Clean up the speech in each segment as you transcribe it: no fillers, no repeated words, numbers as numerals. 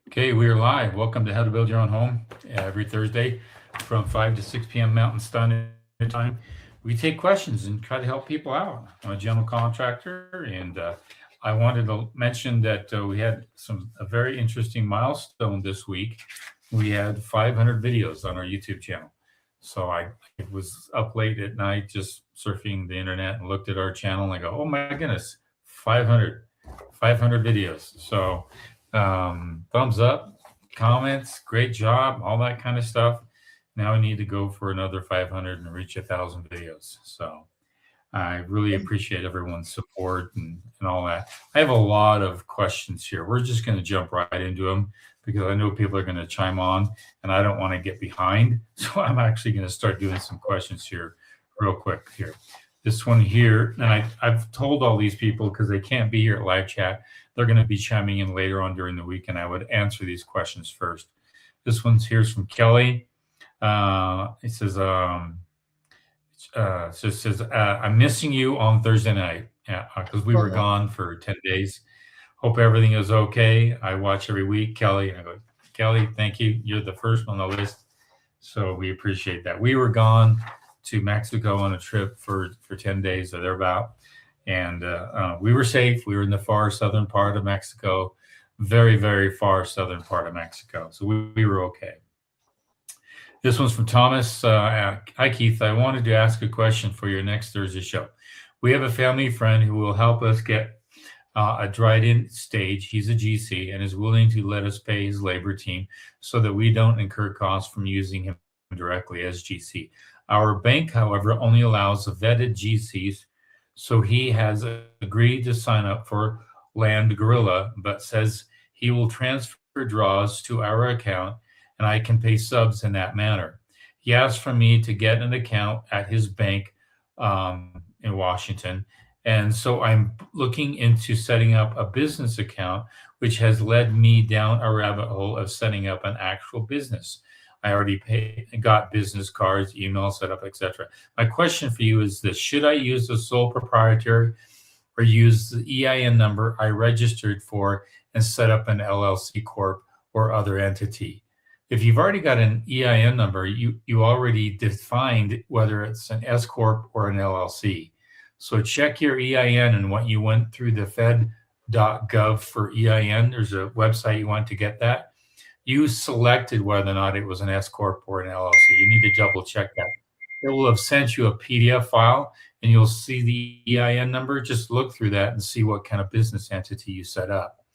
Okay, we are live. Welcome to How to Build Your Own Home every Thursday from 5 to 6 p.m. Mountain Standard Time. We take questions and try to help people out. I'm a general contractor, and I wanted to mention that we had a very interesting milestone this week. We had 500 videos on our YouTube channel. So I was up late at night just surfing the internet and looked at our channel and I go, oh my goodness, 500 videos. So thumbs up, comments, great job, all that kind of stuff. Now we need to go for another 500 and reach 1,000 videos. So I really appreciate everyone's support and all that. I have a lot of questions here. We're just going to jump right into them because I know people are going to chime on and I don't want to get behind. So I'm actually going to start doing some questions here real quick here. This one here, and I've told all these people because they can't be here at live chat, they're going to be chiming in later on during the week, and I would answer these questions first. This one's here's from Kelly. It says, I'm missing you on Thursday night because we were gone for 10 days. Hope everything is okay. I watch every week, Kelly. I go, Kelly, thank you. You're the first on the list. So we appreciate that. We were gone to Mexico on a trip for 10 days or thereabout. And we were safe. We were in the far southern part of Mexico, very, very far southern part of Mexico. So we were okay. This one's from Thomas. Hi, Keith. I wanted to ask a question for your next Thursday show. We have a family friend who will help us get a dried-in stage. He's a GC and is willing to let us pay his labor team so that we don't incur costs from using him directly as GC. Our bank, however, only allows vetted GCs, so he has agreed to sign up for Land Gorilla, but says he will transfer draws to our account and I can pay subs in that manner. He asked for me to get an account at his bank in Washington. And so I'm looking into setting up a business account, which has led me down a rabbit hole of setting up an actual business. I already got business cards, email set up, etc. My question for you is this: should I use the sole proprietor or use the EIN number I registered for and set up an LLC corp or other entity? If you've already got an EIN number, you already defined whether it's an S corp or an LLC. So check your EIN and what you went through the fed.gov for EIN. There's a website you want to get that. You selected whether or not it was an S corp or an LLC. You need to double check that. It will have sent you a PDF file and you'll see the EIN number. Just look through that and see what kind of business entity you set up.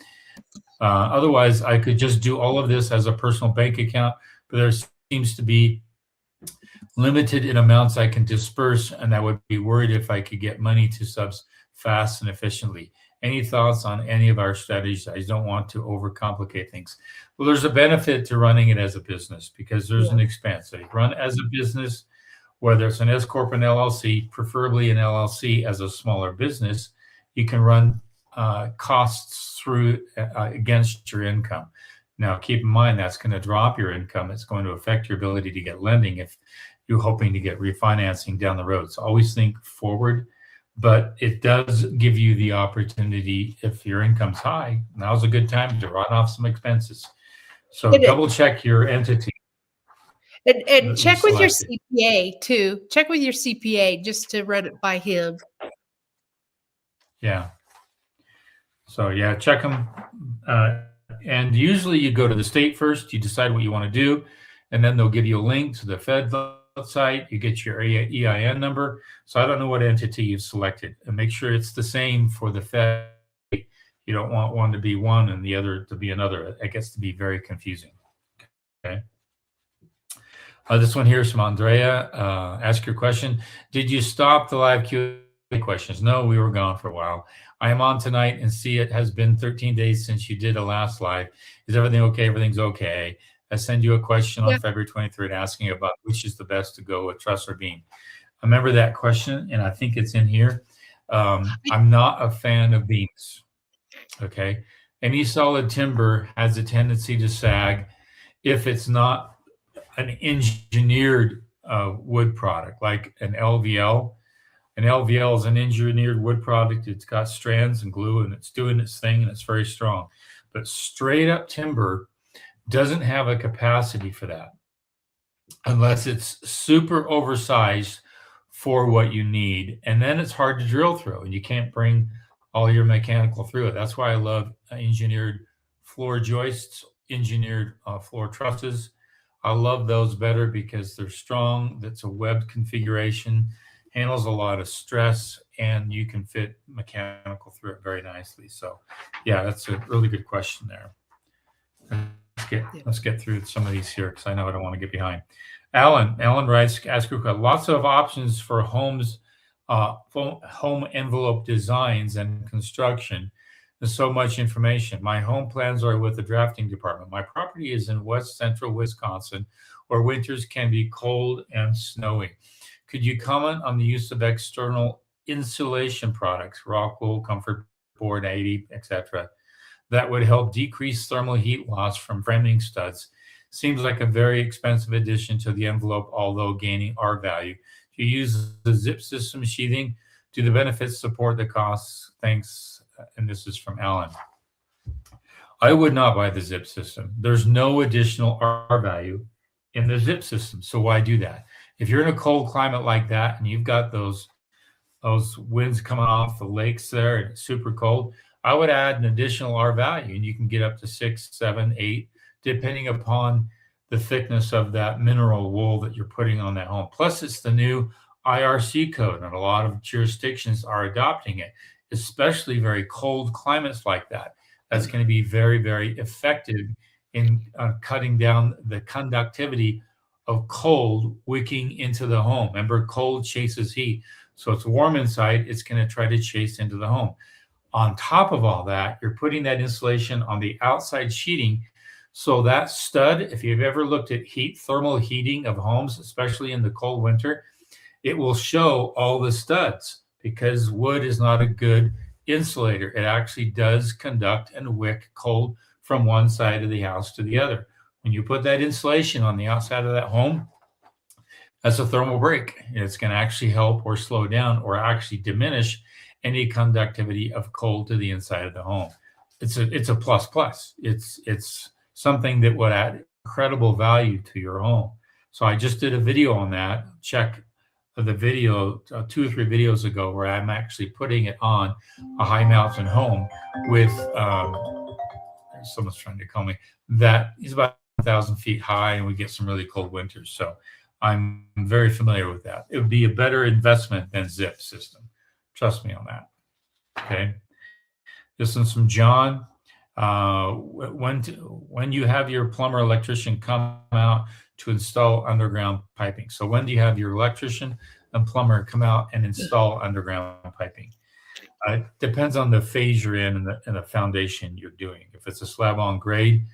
Otherwise, I could just do all of this as a personal bank account, but there seems to be limited in amounts I can disperse, and I would be worried if I could get money to subs fast and efficiently. Any thoughts on any of our strategies? I don't want to overcomplicate things. Well, there's a benefit to running it as a business because there's an expense. So you run as a business, whether it's an S corp and LLC, preferably an LLC as a smaller business, you can run costs through against your income. Now, keep in mind that's going to drop your income. It's going to affect your ability to get lending if you're hoping to get refinancing down the road. So always think forward, but it does give you the opportunity. If your income's high, now's a good time to write off some expenses. So double check your entity. And check with your CPA too. Check with your CPA just to run it by him. Yeah. So yeah, check them. And usually you go to the state first, you decide what you want to do, and then they'll give you a link to the Fed site. You get your EIN number. So I don't know what entity you've selected, and make sure it's the same for the Fed. You don't want one to be one and the other to be another. It gets to be very confusing. Okay. This one here is from Andrea. Ask your question. Did you stop the live Q&A questions? No, we were gone for a while. I am on tonight and see it has been 13 days since you did a last live. Is everything okay? Everything's okay. I send you a question on February 23rd asking about which is the best to go with truss or beam. I remember that question, and I think it's in here. I'm not a fan of beams. Okay. Any solid timber has a tendency to sag if it's not an engineered wood product like an LVL. An An LVL is an engineered wood product. It's got strands and glue, and it's doing its thing, and it's very strong. But straight up timber doesn't have a capacity for that unless it's super oversized for what you need. And then it's hard to drill through, and you can't bring all your mechanical through it. That's why I love engineered floor joists, engineered floor trusses. I love those better because they're strong. That's a webbed configuration, handles a lot of stress, and you can fit mechanical through it very nicely. So yeah, that's a really good question there. Let's get through some of these here because I know I don't want to get behind. Alan writes, lots of options for homes, home envelope designs and construction. There's so much information. My home plans are with the drafting department. My property is in west central Wisconsin, where winters can be cold and snowy. Could you comment on the use of external insulation products, rock wool, comfort board, 80, etc., that would help decrease thermal heat loss from framing studs? Seems like a very expensive addition to the envelope, although gaining R value. Do you use the zip system sheathing? Do the benefits support the costs? Thanks. And this is from Alan. I would not buy the zip system. There's no additional R value in the zip system. So why do that? If you're in a cold climate like that and you've got those winds coming off the lakes there and it's super cold, I would add an additional R value, and you can get up to 6, 7, 8, depending upon the thickness of that mineral wool that you're putting on that home. Plus, it's the new IRC code, and a lot of jurisdictions are adopting it, especially very cold climates like that. That's going to be very, very effective in cutting down the conductivity of cold wicking into the home. Remember, cold chases heat. So it's warm inside, it's going to try to chase into the home. On top of all that, you're putting that insulation on the outside sheeting. So that stud, if you've ever looked at thermal heating of homes, especially in the cold winter, it will show all the studs because wood is not a good insulator. It actually does conduct and wick cold from one side of the house to the other. When you put that insulation on the outside of that home, that's a thermal break. It's going to actually help or slow down or actually diminish any conductivity of cold to the inside of the home. It's a plus plus. It's something that would add incredible value to your home. So I just did a video on that. Check the video 2 or 3 videos ago where I'm actually putting it on a high mountain home with someone's trying to call me. That is about 1,000 feet high, and we get some really cold winters. So I'm very familiar with that. It would be a better investment than zip system. Trust me on that. Okay. This one's from John. When you have your plumber electrician come out to install underground piping. So when do you have your electrician and plumber come out and install underground piping? It depends on the phase you're in and the foundation you're doing. If it's a slab on grade,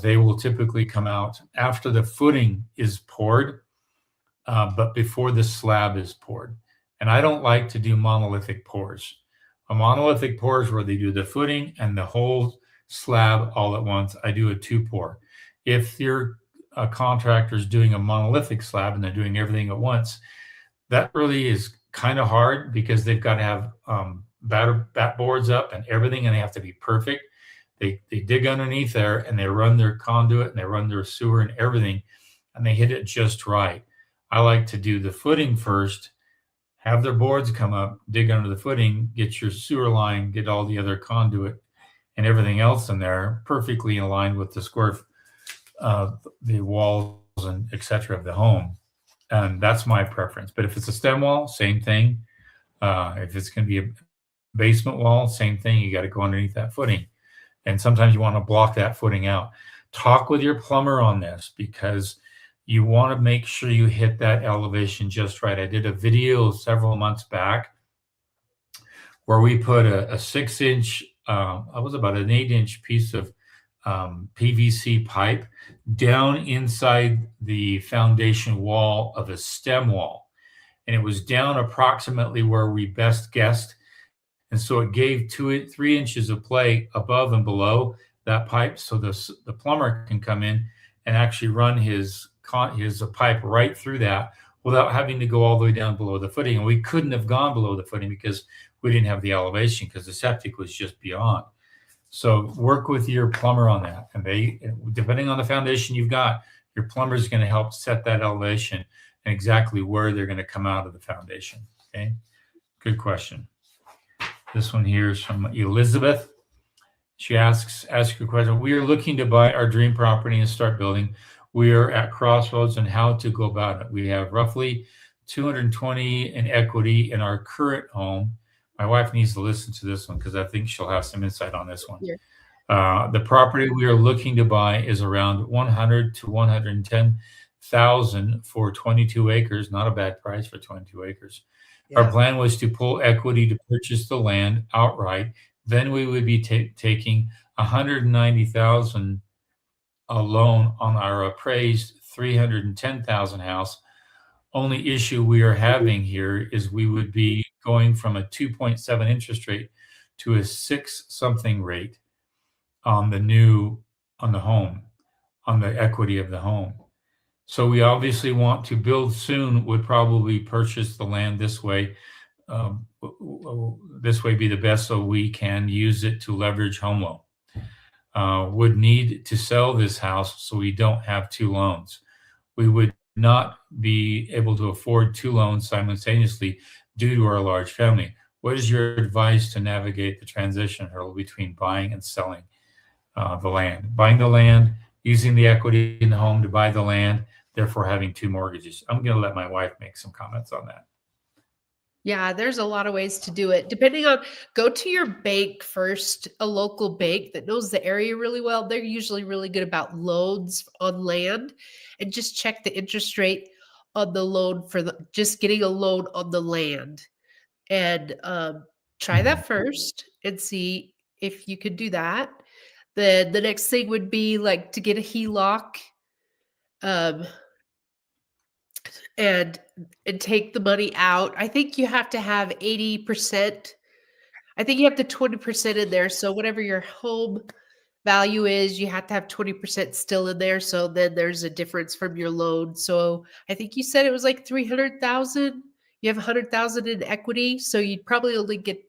they will typically come out after the footing is poured, but before the slab is poured. And I don't like to do monolithic pours. A monolithic pour is where they do the footing and the whole slab all at once. I do a 2-pour. If your contractor is doing a monolithic slab and they're doing everything at once, that really is kind of hard because they've got to have bat boards up and everything, and they have to be perfect. They dig underneath there and they run their conduit and they run their sewer and everything, and they hit it just right. I like to do the footing first, have their boards come up, dig under the footing, get your sewer line, get all the other conduit and everything else in there perfectly aligned with the square, the walls and et cetera of the home. And that's my preference. But if it's a stem wall, same thing. If it's going to be a basement wall, same thing. You got to go underneath that footing. And sometimes you want to block that footing out. Talk with your plumber on this because you want to make sure you hit that elevation just right. I did a video several months back where we put a 6-inch, it was about an 8-inch piece of PVC pipe down inside the foundation wall of a stem wall. And it was down approximately where we best guessed. And so it gave 2 to 3 inches of play above and below that pipe. So the plumber can come in and actually run his pipe right through that without having to go all the way down below the footing. And we couldn't have gone below the footing because we didn't have the elevation because the septic was just beyond. So work with your plumber on that. And depending on the foundation you've got, your plumber is going to help set that elevation and exactly where they're going to come out of the foundation. Okay. Good question. This one here is from Elizabeth. She asks a question. We are looking to buy our dream property and start building. We are at crossroads on how to go about it. We have roughly 220 in equity in our current home. My wife needs to listen to this one because I think she'll have some insight on this one. Yeah. The property we are looking to buy is around 100 to 110,000 for 22 acres. Not a bad price for 22 acres. Yeah. Our plan was to pull equity to purchase the land outright. Then we would be taking 190,000 a loan on our appraised 310,000 house. Only issue we are having here is we would be going from a 2.7 interest rate to a 6 something rate on the home, on the equity of the home. So we obviously want to build soon, would probably purchase the land this way. This way be the best so we can use it to leverage home loan. Would need to sell this house so we don't have 2 loans. We would not be able to afford 2 loans simultaneously due to our large family. What is your advice to navigate the transition hurdle between buying and selling the land? Buying the land, using the equity in the home to buy the land, therefore having 2 mortgages. I'm going to let my wife make some comments on that. Yeah, there's a lot of ways to do it. Depending on, go to your bank first, a local bank that knows the area really well. They're usually really good about loans on land, and just check the interest rate on the loan for just getting a loan on the land. And try that first and see if you could do that. Then the next thing would be like to get a HELOC. And take the money out. I think you have to have 80%. I think you have to 20% in there. So whatever your home value is, you have to have 20% still in there. So then there's a difference from your loan. So I think you said it was like 300,000. You have 100,000 in equity. So you'd probably only get,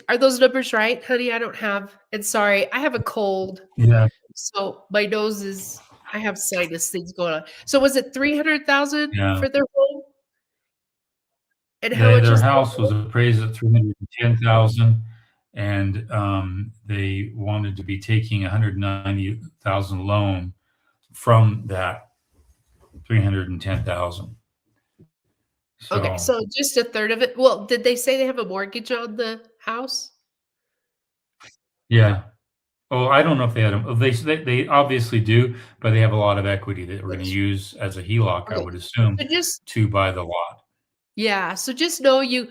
are those numbers right, honey? I don't have, and sorry, I have a cold. Yeah. So my nose is, I have sinus things going on. So was it 300,000 Yeah. for their home? And how much their house was appraised at 310,000, and they wanted to be taking 190,000 loan from that 310,000. Okay, so just a third of it. Well, did they say they have a mortgage on the house? Yeah. Oh, I don't know if they had them. They obviously do, but they have a lot of equity that we're going to use as a HELOC, I would assume, to buy the lot. Yeah. So just know you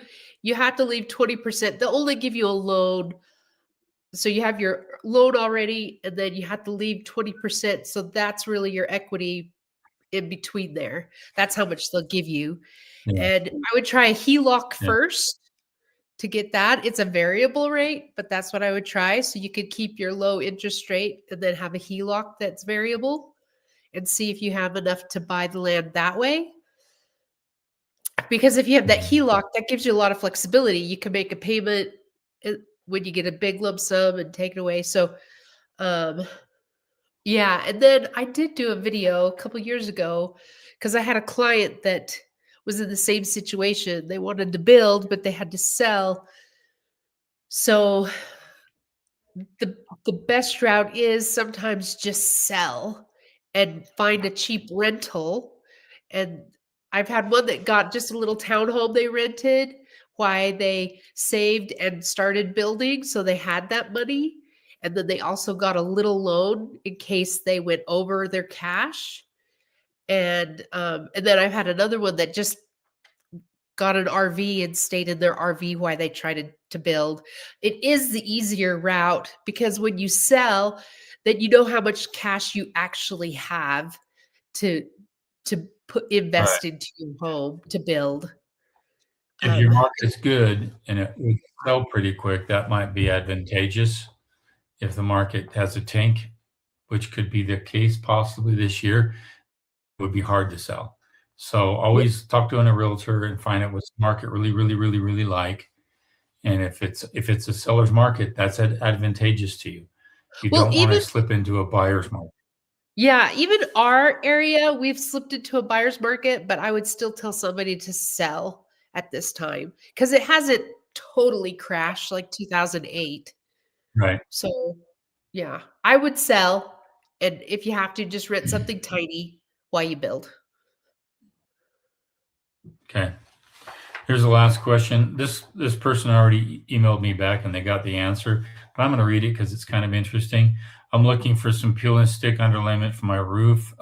have to leave 20%. They'll only give you a loan. So you have your loan already, and then you have to leave 20%. So that's really your equity in between there. That's how much they'll give you. Yeah. And I would try a HELOC first to get that. It's a variable rate, but that's what I would try. So you could keep your low interest rate and then have a HELOC that's variable and see if you have enough to buy the land that way. Because if you have that HELOC, that gives you a lot of flexibility. You can make a payment when you get a big lump sum and take it away. So, yeah. And then I did do a video a couple years ago because I had a client that was in the same situation. They wanted to build, but they had to sell. So the best route is sometimes just sell and find a cheap rental. And I've had one that got just a little townhome they rented while they saved and started building. So they had that money. And then they also got a little loan in case they went over their cash. And then I've had another one that just got an RV and stayed in their RV while they tried to build. It is the easier route because when you sell, then you know how much cash you actually have to invest into your home to build. If your market's good and it would sell pretty quick, that might be advantageous. If the market has a tank, which could be the case possibly this year, it would be hard to sell. So always talk to a realtor and find out what's the market really like. And if it's a seller's market, that's advantageous to you. You Well, don't want to even slip into a buyer's market. yeah, even our area, we've slipped into a buyer's market, but I would still tell somebody to sell at this time because it hasn't totally crashed like 2008. Right. So, yeah, I would sell, and if you have to, just rent something tiny while you build. Okay. Here's the last question. This person already emailed me back and they got the answer, but I'm going to read it because it's kind of interesting. I'm looking for some peel and stick underlayment for my roof.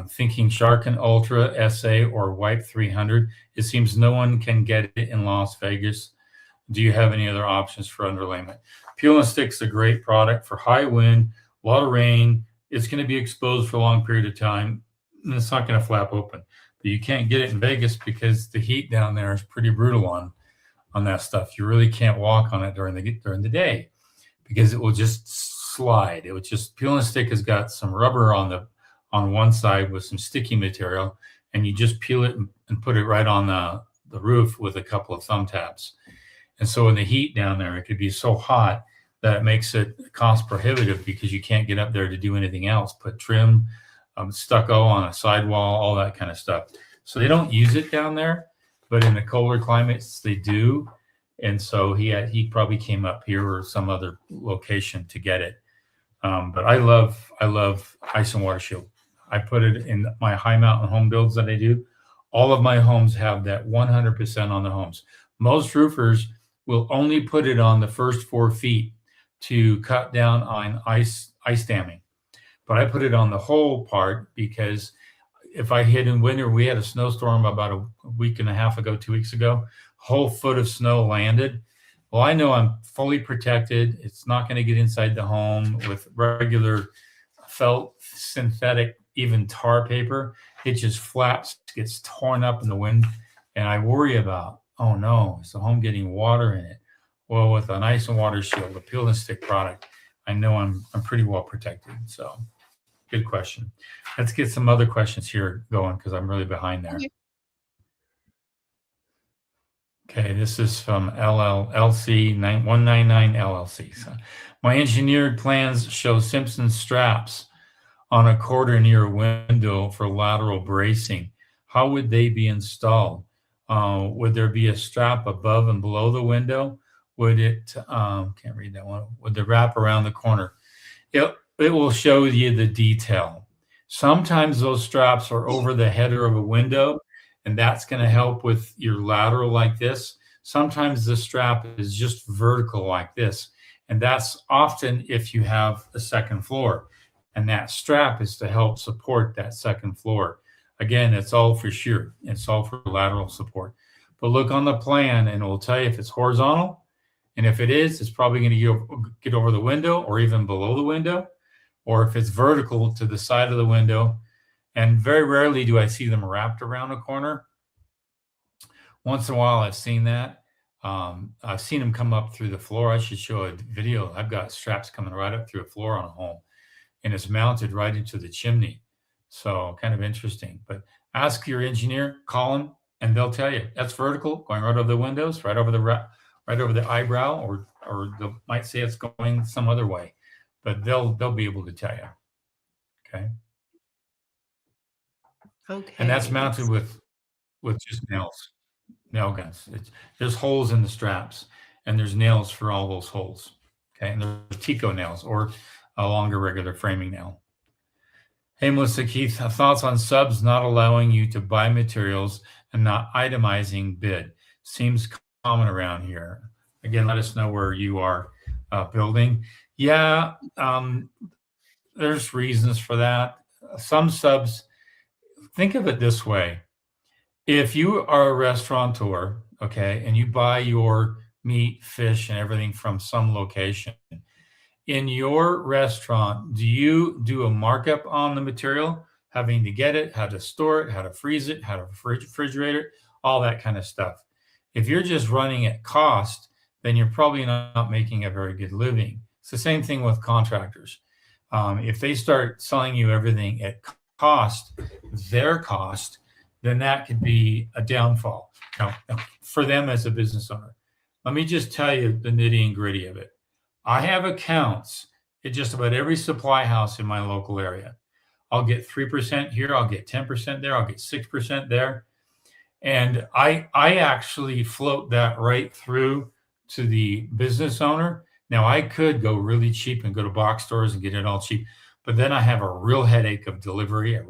Thinking Sharkin Ultra SA or Wipe 300. It seems no one can get it in Las Vegas. Do you have any other options for underlayment? Peel and stick's a great product for high wind, a lot of rain. It's going to be exposed for a long period of time, and it's not going to flap open. But you can't get it in Vegas because the heat down there is pretty brutal on that stuff. You really can't walk on it during the day because it will just slide. It would just peel and stick has got some rubber on one side with some sticky material, and you just peel it and put it right on the roof with a couple of thumb taps. And so in the heat down there, it could be so hot that it makes it cost prohibitive because you can't get up there to do anything else, put trim, stucco on a sidewall, all that kind of stuff. So they don't use it down there, but in the colder climates they do. And so he probably came up here or some other location to get it. But I love ice and water shield. I put it in my high mountain home builds that I do. All of my homes have that 100% on the homes. Most roofers will only put it on the first 4 feet to cut down on ice damming. But I put it on the whole part because if I hit in winter, we had a snowstorm about a week and a half ago, 2 weeks ago, whole foot of snow landed. Well, I know I'm fully protected. It's not going to get inside the home with regular felt, synthetic, even tar paper. It just flaps, gets torn up in the wind. And I worry about, oh no, is the home getting water in it? Well, with an ice and water shield, a peel and stick product, I know I'm pretty well protected. So good question. Let's get some other questions here going because I'm really behind there. Okay, this is from LLC 199 LLC. So, my engineered plans show Simpson straps on a quarter near a window for lateral bracing. How would they be installed? Would there be a strap above and below the window? Would it, can't read that one. Would the wrap around the corner? It will show you the detail. Sometimes those straps are over the header of a window, and that's going to help with your lateral like this. Sometimes the strap is just vertical like this, and that's often if you have a second floor, and that strap is to help support that second floor. Again, it's all for shear. It's all for lateral support. But look on the plan, and it will tell you if it's horizontal, and if it is, it's probably going to get over the window or even below the window, or if it's vertical to the side of the window. And very rarely do I see them wrapped around a corner. Once in a while, I've seen that. I've seen them come up through the floor. I should show a video. I've got straps coming right up through a floor on a home, and it's mounted right into the chimney. So kind of interesting. But ask your engineer, call them, and they'll tell you that's vertical, going right over the windows, right over the eyebrow, or they might say it's going some other way, but they'll be able to tell you. Okay. Okay. And that's mounted with just nail guns. There's holes in the straps, and there's nails for all those holes. Okay, and there's Tico nails or a longer regular framing nail. Hey, Melissa Keith, thoughts on subs not allowing you to buy materials and not itemizing bid? Seems common around here. Again, let us know where you are building. Yeah, there's reasons for that. Some subs, think of it this way. If you are a restaurateur, okay, and you buy your meat, fish, and everything from some location, in your restaurant, do you do a markup on the material, having to get it, how to store it, how to freeze it, how to refrigerate it, all that kind of stuff? If you're just running at cost, then you're probably not making a very good living. It's the same thing with contractors. If they start selling you everything at cost their cost, then that could be a downfall. Now, for them as a business owner, let me just tell you the nitty and gritty of it. I have accounts at just about every supply house in my local area. I'll get 3% here, I'll get 10% there, I'll get 6% there. And I actually float that right through to the business owner. Now I could go really cheap and go to box stores and get it all cheap, but then I have a real headache of delivery, a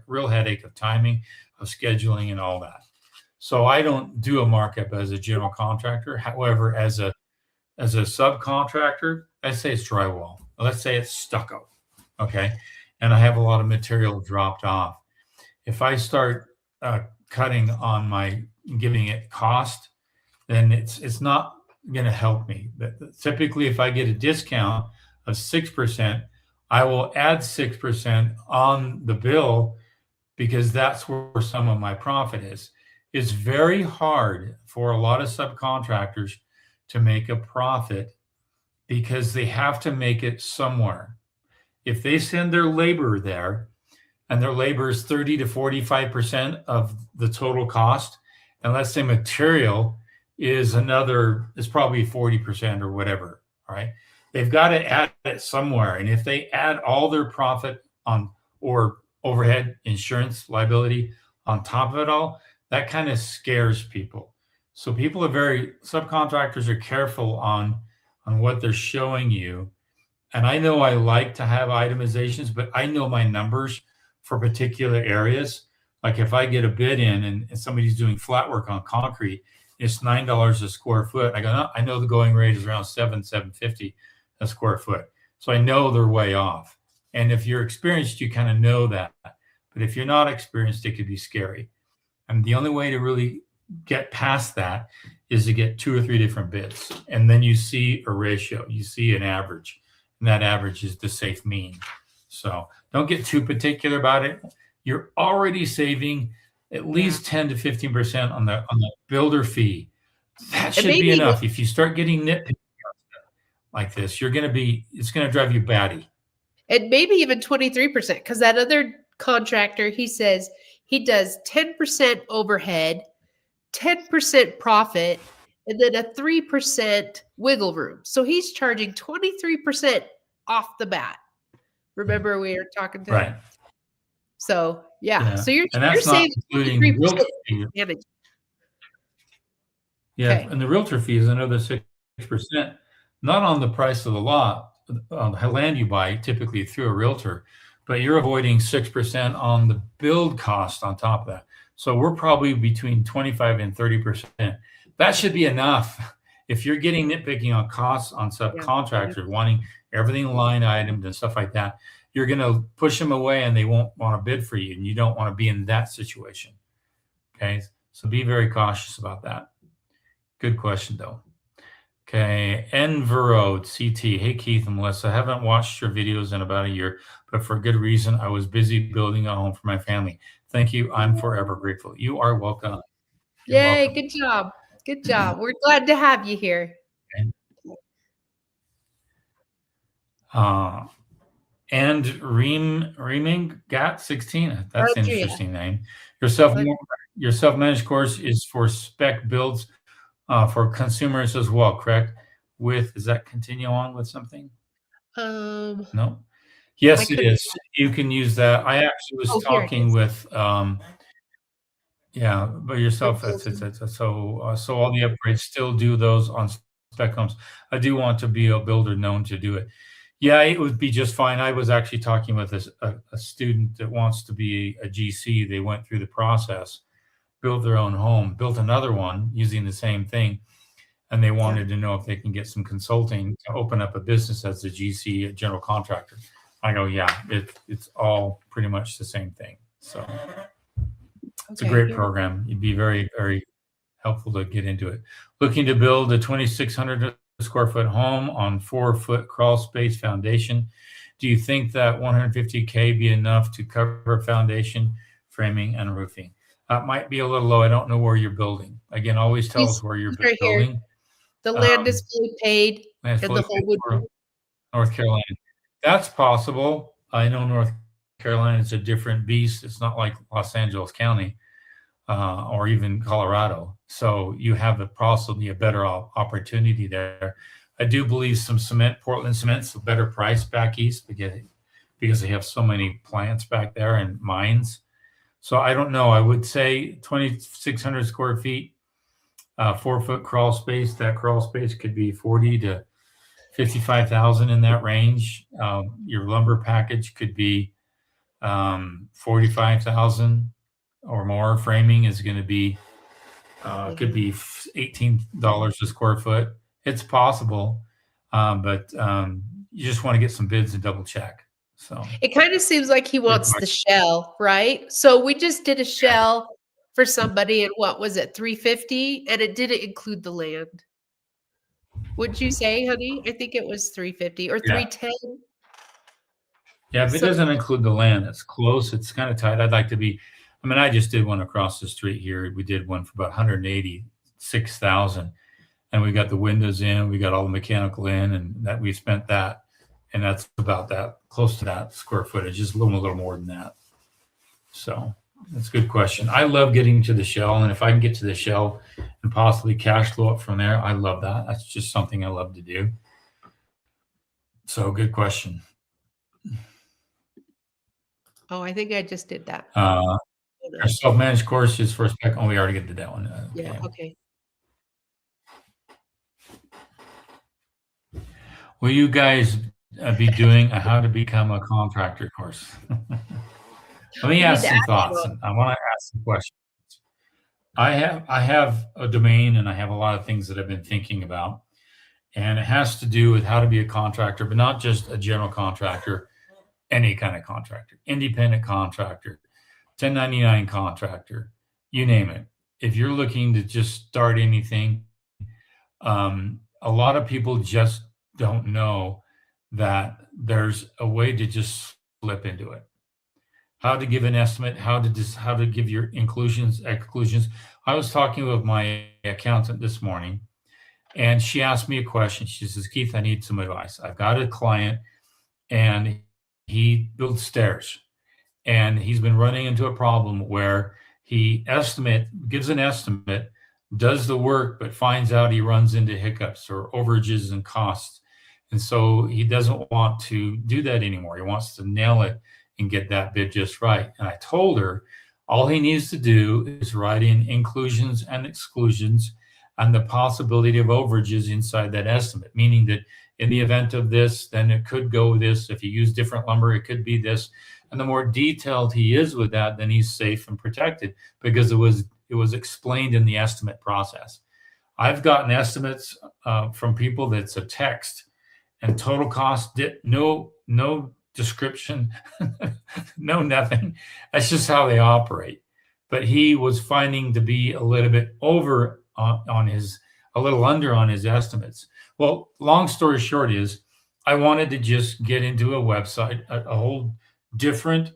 real headache of timing, of scheduling, and all that. So I don't do a markup as a general contractor. However, as a subcontractor, let's say it's drywall, let's say it's stucco, okay, and I have a lot of material dropped off. If I start cutting on my giving it cost, then it's not going to help me. But typically, if I get a discount of 6%, I will add 6% on the bill because that's where some of my profit is. It's very hard for a lot of subcontractors to make a profit because they have to make it somewhere. If they send their labor there and their labor is 30 to 45% of the total cost, and let's say material is probably 40% or whatever, all right? They've got to add it somewhere. And if they add all their profit on or overhead, insurance, liability on top of it all, that kind of scares people. So subcontractors are careful on what they're showing you. And I know I like to have itemizations, but I know my numbers for particular areas. Like if I get a bid in and somebody's doing flat work on concrete, it's $9 a square foot. I go, no, I know the going rate is around $7.50 a square foot. So I know they're way off. And if you're experienced, you kind of know that. But if you're not experienced, it could be scary. And the only way to really get past that is to get 2 or 3 different bids. And then you see a ratio, you see an average, and that average is the safe mean. So don't get too particular about it. You're already saving at least 10 to 15% on the builder fee. That should be enough. If you start getting nitpicky like this, it's going to drive you batty. And maybe even 23%, because that other contractor, he says he does 10% overhead, 10% profit, and then a 3% wiggle room. So he's charging 23% off the bat. Remember we were talking to him? So yeah. So you're saving 23%. Yeah, okay. And the realtor fee is another 6%, not on the price of the lot, on the land you buy, typically through a realtor, but you're avoiding 6% on the build cost on top of that. So we're probably between 25 and 30%. That should be enough. If you're getting nitpicking on costs on subcontractors, wanting everything line items and stuff like that, you're going to push them away and they won't want to bid for you. And you don't want to be in that situation. Okay. So be very cautious about that. Good question though. Okay. Enverode CT. Hey, Keith and Melissa. I haven't watched your videos in about a year, but for good reason. I was busy building a home for my family. Thank you. I'm forever grateful. You are welcome. Yay. Welcome. Good job. Good job. We're glad to have you here. Okay. And Reeming Gat 16. That's an interesting name. Your self-managed course is for spec builds for consumers as well, correct? Does that continue on with something? No. Yes, it is. You can use that. I actually was talking with but yourself. So all the upgrades still do those on spec homes. I do want to be a builder known to do it. Yeah, it would be just fine. I was actually talking with a student that wants to be a GC. They went through the process, built their own home, built another one using the same thing, and they wanted to know if they can get some consulting to open up a business as a GC, a general contractor. I go, it's all pretty much the same thing. So it's a great program. You'd be very, very helpful to get into it. Looking to build a 2,600 square foot home on 4-foot crawl space foundation. Do you think that $150K be enough to cover foundation, framing, and roofing? Might be a little low. I don't know where you're building. Again, always tell us where you're building. Here. The land is fully paid, and the whole would North Carolina. That's possible. I know North Carolina is a different beast. It's not like Los Angeles County or even Colorado. So you have possibly a better opportunity there. I do believe some Portland cement's a better price back east because they have so many plants back there and mines. So I don't know. I would say 2,600 square feet, 4-foot crawl space. That crawl space could be 40 to 55,000 in that range. Your lumber package could be 45,000 or more. Framing is going to be could be $18 a square foot. It's possible, but you just want to get some bids and double check. So it kind of seems like he wants the shell, right? So we just did a shell for somebody, and what was it, $350, and it didn't include the land. Would you say, honey? I think it was $350 or $310. Yeah, if it doesn't include the land, it's close. It's kind of tight. I'd like to be. I mean, I just did one across the street here. We did one for about 186,000, and we got the windows in, we got all the mechanical in, and that we spent that, and that's about that, close to that square footage, just a little more than that. So that's a good question. I love getting to the shell, and if I can get to the shell and possibly cash flow up from there, I love that. That's just something I love to do. So good question. Oh, I think I just did that. Our self-managed courses for spec. Oh, we already did that one. Okay. Yeah. Okay. Will you guys be doing a how to become a contractor course? Let me ask some thoughts. And I want to ask some questions. I have a domain and I have a lot of things that I've been thinking about, and it has to do with how to be a contractor, but not just a general contractor, any kind of contractor, independent contractor, 1099 contractor, you name it. If you're looking to just start anything, a lot of people just don't know that there's a way to just slip into it. How to give an estimate, how to give your inclusions, exclusions. I was talking with my accountant this morning, and she asked me a question. She says, Keith, I need some advice. I've got a client and he builds stairs, and he's been running into a problem where he gives an estimate, does the work, but finds out he runs into hiccups or overages and costs. And so he doesn't want to do that anymore. He wants to nail it and get that bid just right. And I told her all he needs to do is write in inclusions and exclusions and the possibility of overages inside that estimate, meaning that in the event of this, then it could go this. If you use different lumber, it could be this. And the more detailed he is with that, then he's safe and protected because it was explained in the estimate process. I've gotten estimates from people that's a text and total cost, no description, no nothing. That's just how they operate. But he was finding to be a little bit over a little under on his estimates. Well, long story short is I wanted to just get into a website, a whole different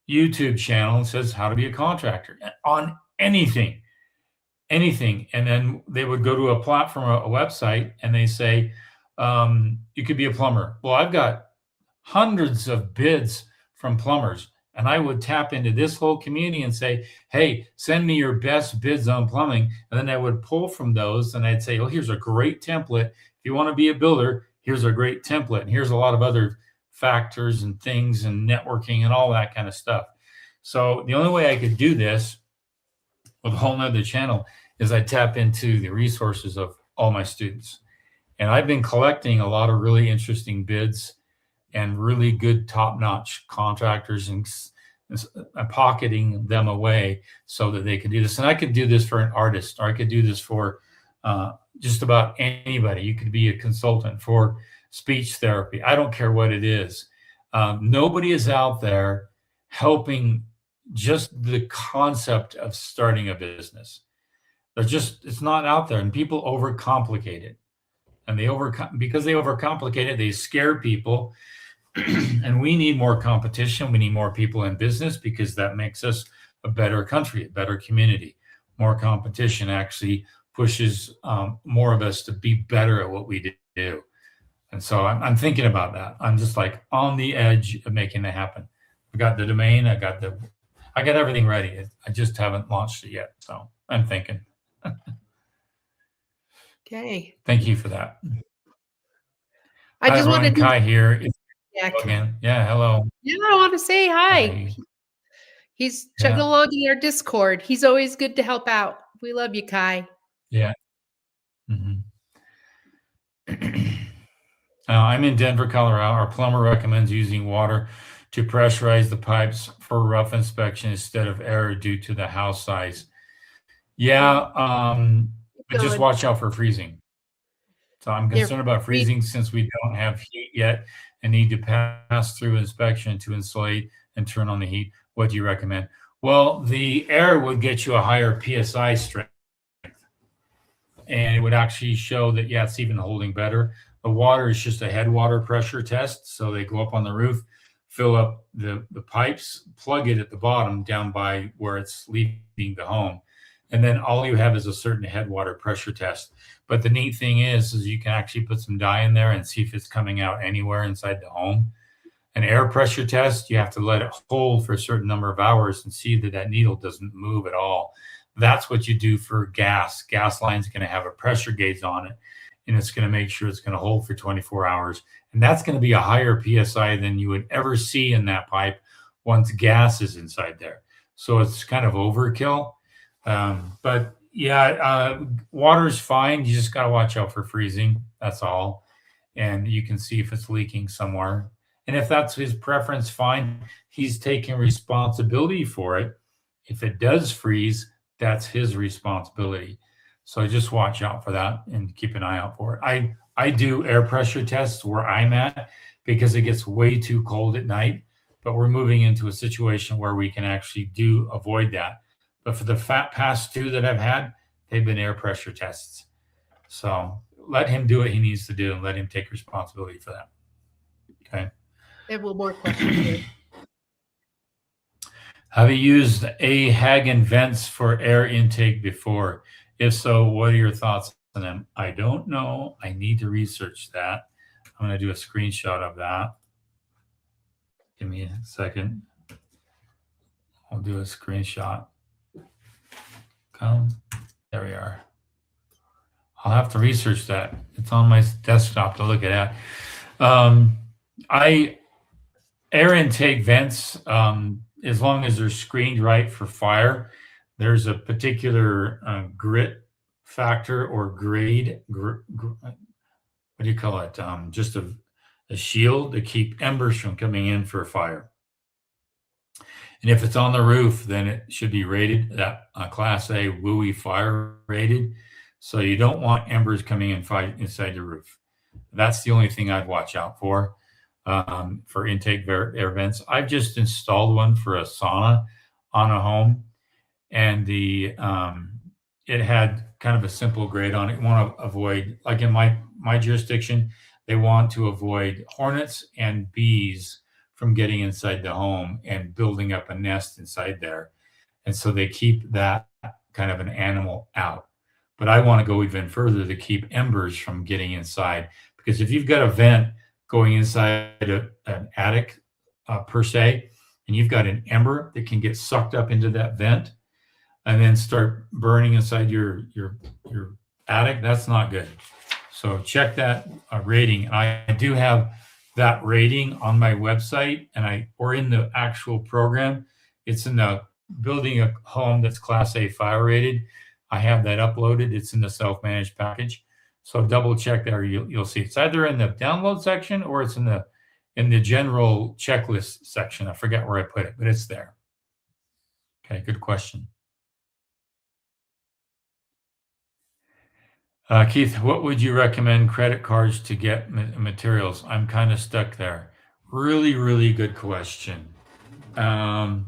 YouTube channel that says how to be a contractor on anything. And then they would go to a platform, a website, and they say, you could be a plumber. Well, I've got hundreds of bids from plumbers, and I would tap into this whole community and say, hey, send me your best bids on plumbing. And then I would pull from those and I'd say, well, here's a great template. If you want to be a builder, here's a great template. And here's a lot of other factors and things and networking and all that kind of stuff. So the only way I could do this with a whole nother channel is I tap into the resources of all my students. And I've been collecting a lot of really interesting bids and really good top-notch contractors and pocketing them away so that they could do this. And I could do this for an artist, or I could do this for just about anybody. You could be a consultant for speech therapy. I don't care what it is. Nobody is out there helping just the concept of starting a business. It's not out there, and people overcomplicate it. And because they overcomplicate it, they scare people. And we need more competition. We need more people in business because that makes us a better country, a better community. More competition actually pushes more of us to be better at what we do. And so I'm thinking about that. I'm just like on the edge of making that happen. I got the domain. I got everything ready. I just haven't launched it yet. So I'm thinking. Okay. Thank you for that. I Hi, just Ron wanted to, Kai here. yeah, Again. Yeah. Hello. yeah, I want to say hi. Hi. He's chugging Yeah. along in our Discord. He's always good to help out. We love you, Kai. Yeah. I'm in Denver, Colorado. Our plumber recommends using water to pressurize the pipes for rough inspection instead of air due to the house size. Yeah, but just going. watch out for freezing. So I'm They're concerned about free- freezing since we don't have heat yet and need to pass through inspection to insulate and turn on the heat. What do you recommend? Well, the air would get you a higher PSI strength, and it would actually show that, yeah, it's even holding better. The water is just a headwater pressure test. So they go up on the roof, fill up the pipes, plug it at the bottom down by where it's leaving the home. And then all you have is a certain headwater pressure test. But the neat thing is you can actually put some dye in there and see if it's coming out anywhere inside the home. An air pressure test, you have to let it hold for a certain number of hours and see that that needle doesn't move at all. That's what you do for gas. Gas line's going to have a pressure gauge on it, and it's going to make sure it's going to hold for 24 hours. And that's going to be a higher PSI than you would ever see in that pipe once gas is inside there. So it's kind of overkill. But yeah, water's fine. You just got to watch out for freezing. That's all. And you can see if it's leaking somewhere. And if that's his preference, fine. He's taking responsibility for it. If it does freeze, that's his responsibility. So just watch out for that and keep an eye out for it. I do air pressure tests where I'm at because it gets way too cold at night, but we're moving into a situation where we can actually avoid that. But for the past two that I've had, they've been air pressure tests. So let him do what he needs to do and let him take responsibility for that. Okay. I have one more question here. Have you used a Hagen vents for air intake before? If so, what are your thoughts on them? I don't know. I need to research that. I'm going to do a screenshot of that. Give me a second. I'll do a screenshot. Come. There we are. I'll have to research that. It's on my desktop to look at. Air intake vents, as long as they're screened right for fire, there's a particular grit factor or grade. What do you call it? Just a shield to keep embers from coming in for a fire. And if it's on the roof, then it should be rated that Class A WUI fire rated. So you don't want embers coming in inside your roof. That's the only thing I'd watch out for intake air vents. I've just installed one for a sauna on a home, and it had kind of a simple grade on it. You want to avoid, like in my jurisdiction, they want to avoid hornets and bees from getting inside the home and building up a nest inside there. And so they keep that kind of an animal out. But I want to go even further to keep embers from getting inside, because if you've got a vent going inside an attic per se, and you've got an ember that can get sucked up into that vent and then start burning inside your attic, that's not good. So check that rating. I do have that rating on my website, or in the actual program. It's in the building a home that's Class A fire rated. I have that uploaded. It's in the self-managed package. So double check there. You'll see it's either in the download section or it's in the general checklist section. I forget where I put it, but it's there. Okay, good question. Keith, what would you recommend credit cards to get materials? I'm kind of stuck there. Really, really good question. I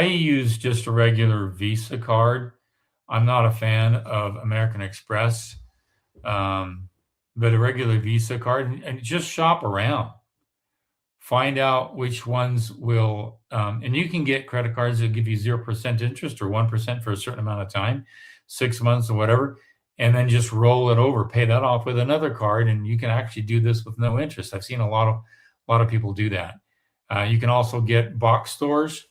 use just a regular Visa card. I'm not a fan of American Express, but a regular Visa card, and just shop around. Find out which ones will, and you can get credit cards that give you 0% interest or 1% for a certain amount of time, 6 months or whatever, and then just roll it over, pay that off with another card, and you can actually do this with no interest. I've seen a lot A lot of people do that. You can also get box stores.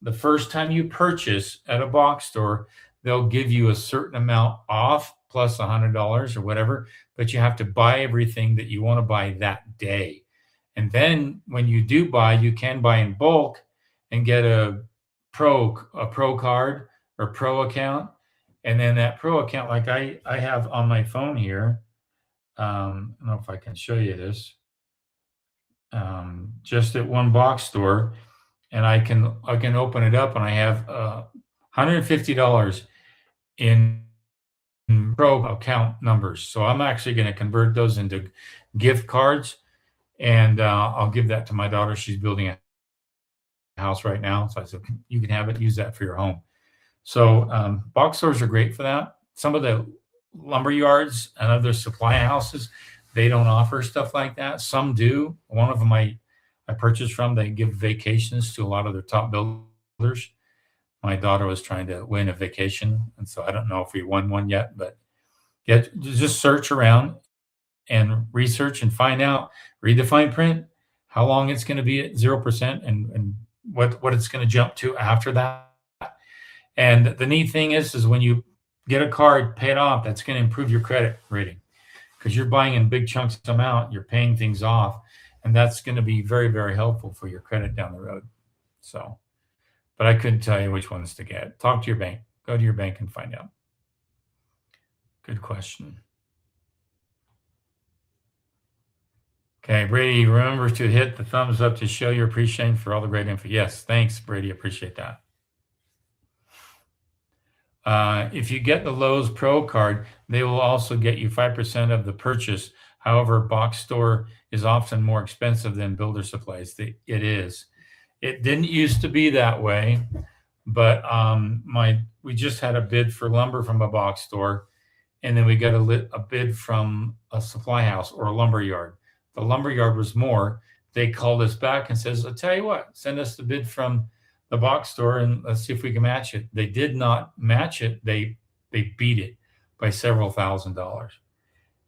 The first time you purchase at a box store, they'll give you a certain amount off plus $100 or whatever, but you have to buy everything that you want to buy that day. And then when you do buy, you can buy in bulk and get a pro card or pro account. And then that pro account, like I have on my phone here, I don't know if I can show you this, just at one box store, and I can open it up, and I have $150 in pro account numbers. So I'm actually going to convert those into gift cards, and I'll give that to my daughter. She's building a house right now, so I said you can have it, use that for your home. So box stores are great for that. Some of the lumber yards and other supply houses, they don't offer stuff like that. Some do. One of them I purchased from, they give vacations to a lot of their top builders. My daughter was trying to win a vacation, and so I don't know if we won one yet, but just search around and research and find out, read the fine print, how long it's going to be at 0% and what it's going to jump to after that. And the neat thing is when you get a card, pay it off, that's going to improve your credit rating because you're buying in big chunks amount, you're paying things off, and that's going to be very, very helpful for your credit down the road. So, but I couldn't tell you which ones to get. Talk to your bank. Go to your bank and find out. Good question. Okay, Brady, remember to hit the thumbs up to show your appreciation for all the great info. Yes, thanks, Brady. Appreciate that. If you get the Lowe's Pro card, they will also get you 5% of the purchase. However, box store is often more expensive than builder supplies. It is. It didn't used to be that way, but we just had a bid for lumber from a box store, and then we got a bid from a supply house or a lumber yard. The lumber yard was more. They called us back and says, "I'll tell you what, send us the bid from the box store and let's see if we can match it." They did not match it. They beat it by several $1,000s.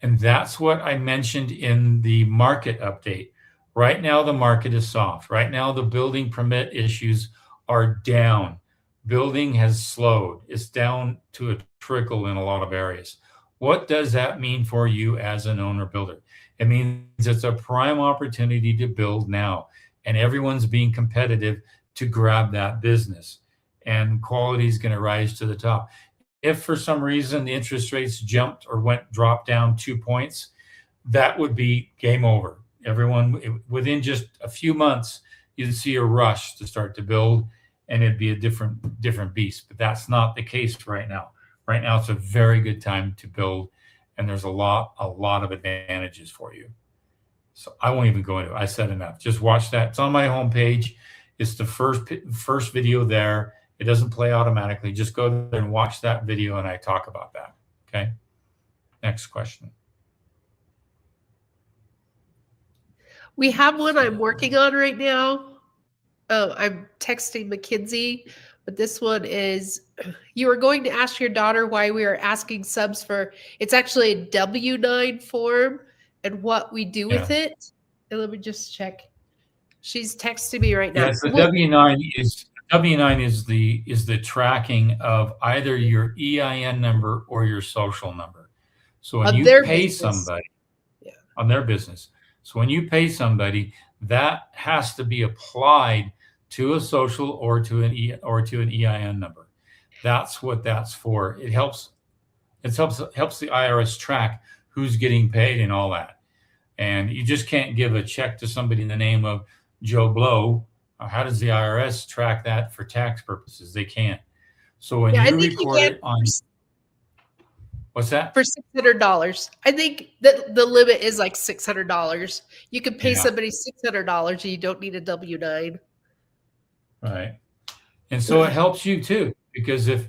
And that's what I mentioned in the market update. Right now, the market is soft. Right now, the building permit issues are down. Building has slowed. It's down to a trickle in a lot of areas. What does that mean for you as an owner builder? It means it's a prime opportunity to build now, and everyone's being competitive to grab that business, and quality is going to rise to the top. If for some reason the interest rates jumped or dropped down 2 points, that would be game over. Everyone, within just a few months, you'd see a rush to start to build, and it'd be a different beast. But that's not the case right now. Right now, it's a very good time to build, and there's a lot of advantages for you. So I won't even go into it. I said enough. Just watch that. It's on my homepage. It's the first video there. It doesn't play automatically. Just go there and watch that video, and I talk about that. Okay. Next question. We have one I'm working on right now. Oh, I'm texting Mackenzie, but this one is, you were going to ask your daughter why we are asking subs for, it's actually a W-9 form and what we do with it. And let me just check. She's texting me right now. Yes, the W-9 is the tracking of either your EIN number or your social number. So when you pay somebody on their business, so when you pay somebody, that has to be applied to a social or to an EIN number. That's what that's for. It helps the IRS track who's getting paid and all that. And you just can't give a check to somebody in the name of Joe Blow. How does the IRS track that for tax purposes? They can't. So when you report it on, what's that? For $600. I think that the limit is like $600. You can pay somebody $600 and you don't need a W-9. Right. And so it helps you too, because if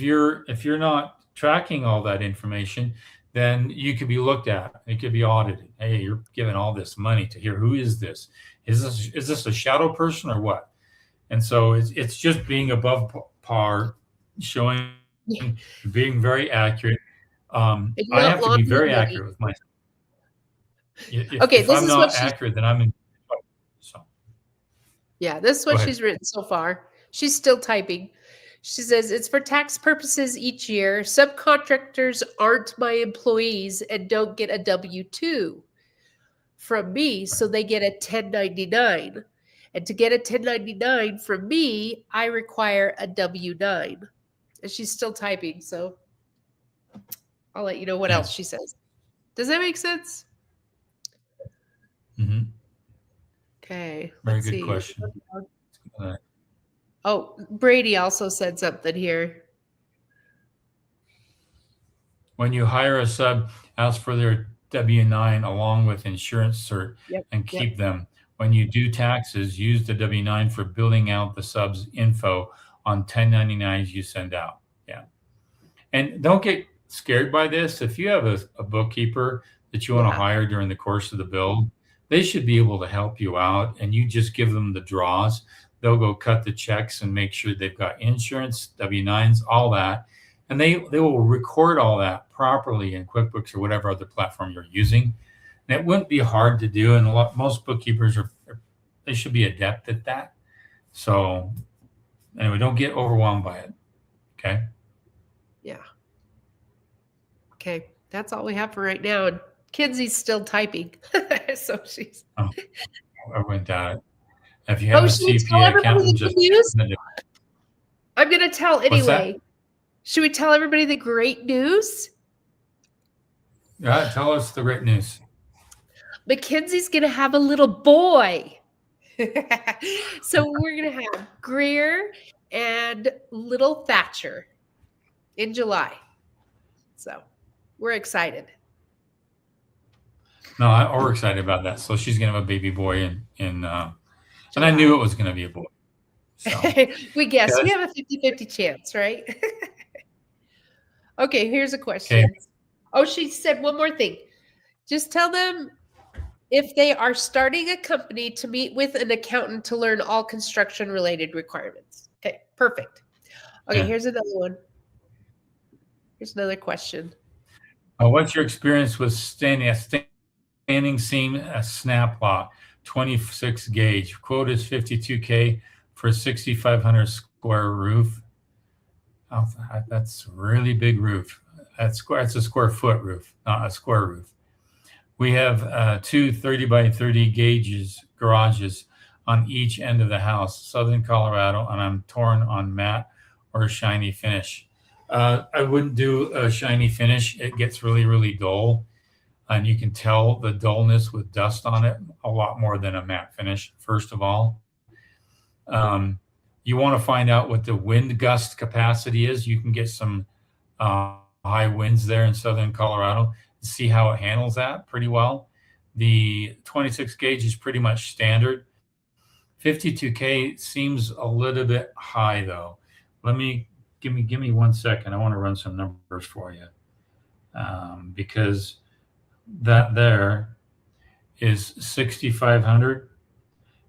you're not tracking all that information, then you could be looked at. It could be audited. Hey, you're giving all this money to here. Who is this? Is this a shadow person or what? And so it's just being above par, showing, being very accurate. I have to be very accurate with myself. If I'm not accurate, then I'm in. Yeah, this is Go what ahead. she's written so far. She's still typing. She says it's for tax purposes each year. Subcontractors aren't my employees and don't get a W-2 from me, so they get a 1099. And to get a 1099 from me, I require a W-9. And she's still typing, so I'll let you know what Yeah. else she says. Does that make sense? Mm-hmm. Okay, Very let's good see. question. Oh, Brady also said something here. When you hire a sub, ask for their W-9 along with insurance cert Yep, and yep. keep them. When you do taxes, use the W-9 for building out the sub's info on 1099s you send out. Yeah. And don't get scared by this. If you have a bookkeeper that you want to Yeah. hire during the course of the build, they should be able to help you out, and you just give them the draws. They'll go cut the checks and make sure they've got insurance, W-9s, all that. And they will record all that properly in QuickBooks or whatever other platform you're using. And it wouldn't be hard to do. And most bookkeepers they should be adept at that. So anyway, don't get overwhelmed by it. Okay. Yeah. Okay, that's all we have for right now. And Kenzie's still typing, so she's. Oh, I went that. If you have Oh, a should we tell CPA everybody accountant, the just good news? send it. I'm gonna tell What's that? anyway. Should we tell everybody the great news? Yeah, tell us the great news. Mackenzie's gonna have a little boy. So we're gonna have Greer and little Thatcher in July. So we're excited. No, we're excited about that. So she's gonna have a baby boy and I July. knew it was gonna be a boy. So We guess we Yes. have a 50-50 chance, right? Okay, here's a question. Okay. Oh, she said one more thing. Just tell them if they are starting a company to meet with an accountant to learn all construction related requirements. Okay, perfect. Okay, Yeah. here's another one. Here's another question. What's your experience with standing seam snap lock, 26 gauge? Quote is $52K for a 6,500 square roof. Oh, that's a really big roof. That's a square foot roof, not a square roof. We have two 30 by 30 garages on each end of the house, Southern Colorado, and I'm torn on matte or shiny finish. I wouldn't do a shiny finish. It gets really, really dull. And you can tell the dullness with dust on it a lot more than a matte finish, first of all. You want to find out what the wind gust capacity is. You can get some high winds there in Southern Colorado. See how it handles that pretty well. The 26 gauge is pretty much standard. 52K seems a little bit high though. Give me 1 second. I want to run some numbers for you because that there is 6,500,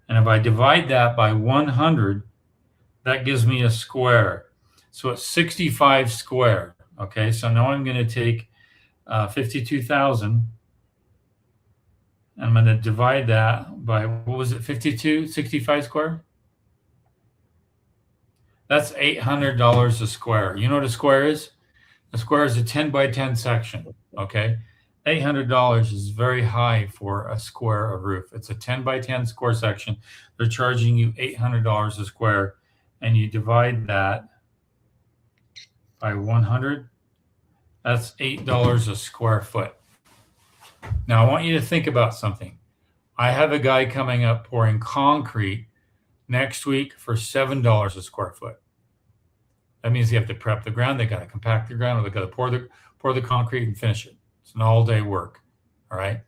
and if I divide that by 100, that gives me a square. So it's 65 square. Okay, so now I'm going to take 52,000. I'm going to divide that by, what was it, 65 square? That's $800 a square. You know what a square is? A square is a 10 by 10 section, okay? $800 is very high for a square of roof. It's a 10 by 10 square section. They're charging you $800 a square, and you divide that by 100. That's $8 a square foot. Now, I want you to think about something. I have a guy coming up pouring concrete next week for $7 a square foot. That means you have to prep the ground, they got to compact the ground, or they got to pour the concrete and finish it. It's an all-day work. All right.